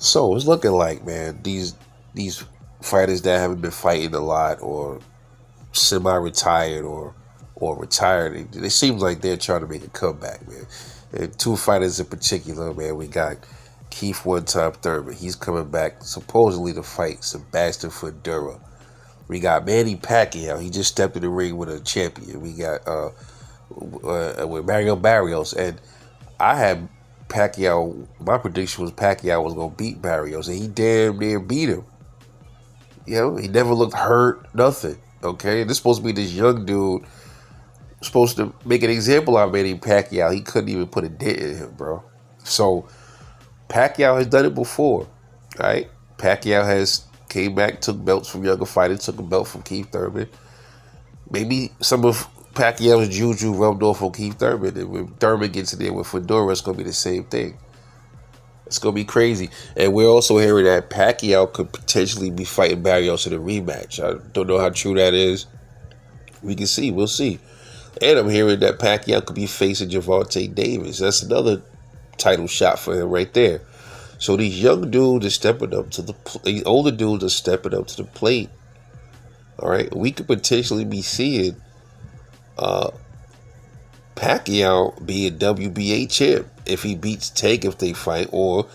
So it's looking like, man, these fighters that haven't been fighting a lot or semi-retired or retired, it seems like they're trying to make a comeback, man. And two fighters in particular, man, we got Keith One Time Thurman. He's coming back supposedly to fight Sebastian Fundora. We got Manny Pacquiao. He just stepped in the ring with a champion. We got with Mario Barrios, and I had Pacquiao. My prediction was Pacquiao was gonna beat Barrios, and he damn near beat him. You know, he never looked hurt, nothing. Okay, this is supposed to be this young dude, supposed to make an example out of Manny Pacquiao. He couldn't even put a dent in him, bro. So Pacquiao has done it before, right? Pacquiao has came back, took belts from younger fighters, took a belt from Keith Thurman. Maybe some of Pacquiao's juju rubbed off on Keith Thurman, and when Thurman gets in there with Fundora, it's gonna be the same thing. It's gonna be crazy, and we're also hearing that Pacquiao could potentially be fighting Barrios in a rematch. I don't know how true that is. We can see, we'll see. And I'm hearing that Pacquiao could be facing Gervonta Davis. That's another title shot for him right there. So these young dudes are stepping up to these older dudes are stepping up to the plate. All right, we could potentially be seeing Pacquiao be a WBA champ if he beats Tank if they fight, or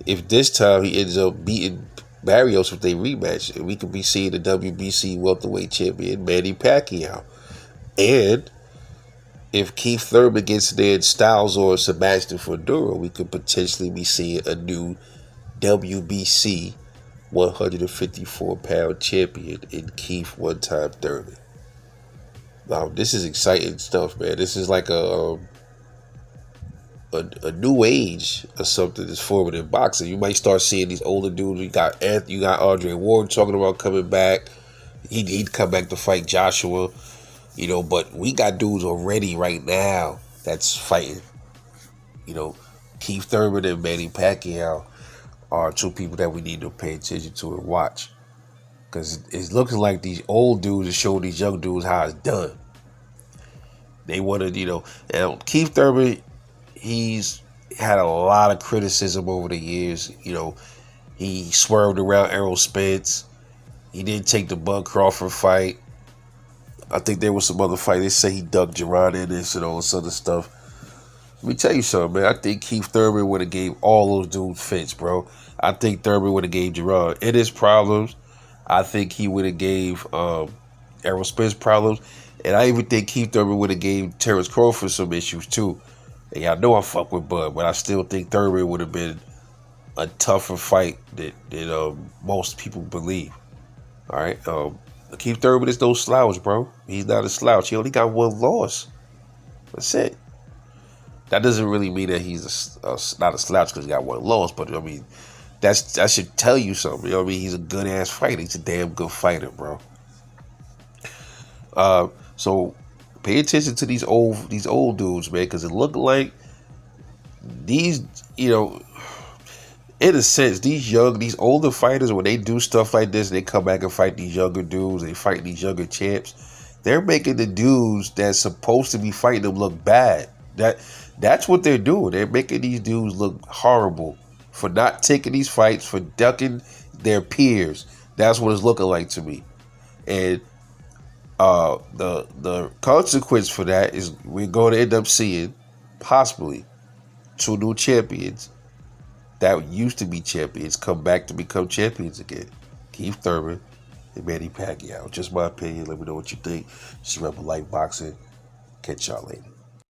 if this time he ends up beating Barrios if they rematch. We could be seeing the WBC welterweight champion Manny Pacquiao. And if Keith Thurman gets there in Styles or Sebastian Fundora, we could potentially be seeing a new WBC 154-pound champion in Keith One Time Thurman. Now, this is exciting stuff, man. This is like a new age or something that's forming in boxing. You might start seeing these older dudes. You got Andre Ward talking about coming back. He'd come back to fight Joshua, you know. But we got dudes already right now that's fighting. You know, Keith Thurman and Manny Pacquiao are two people that we need to pay attention to and watch. Because it's looking like these old dudes are showing these young dudes how it's done. They wanted, you know, and Keith Thurman, he's had a lot of criticism over the years. You know, he swerved around Errol Spence. He didn't take the Bud Crawford fight. I think there was some other fight. They say he ducked Gerard in this and all this other stuff. Let me tell you something, man. I think Keith Thurman would have gave all those dudes fits, bro. I think Thurman would have gave Gerard in his problems. I think he would have gave Errol Spence problems. And I even think Keith Thurman would have gave Terrence Crawford some issues, too. And y'all know I fuck with Bud, but I still think Thurman would have been a tougher fight than most people believe. All right? Keith Thurman is no slouch, bro. He's not a slouch. He only got one loss. That's it. That doesn't really mean that he's not a slouch because he got one loss, but I mean, that should tell you something. You know what I mean? He's a good ass fighter. He's a damn good fighter, bro. So pay attention to these old dudes, man, because it look like these, you know, in a sense, these older fighters, when they do stuff like this, they come back and fight these younger dudes, they fight these younger champs, they're making the dudes that's supposed to be fighting them look bad. That's what they're doing. They're making these dudes look horrible for not taking these fights, for ducking their peers. That's what it's looking like to me. And the consequence for that is we're going to end up seeing possibly two new champions that used to be champions come back to become champions again. Keith Thurman and Manny Pacquiao. Just my opinion. Let me know what you think. Just remember, like boxing. Catch y'all later.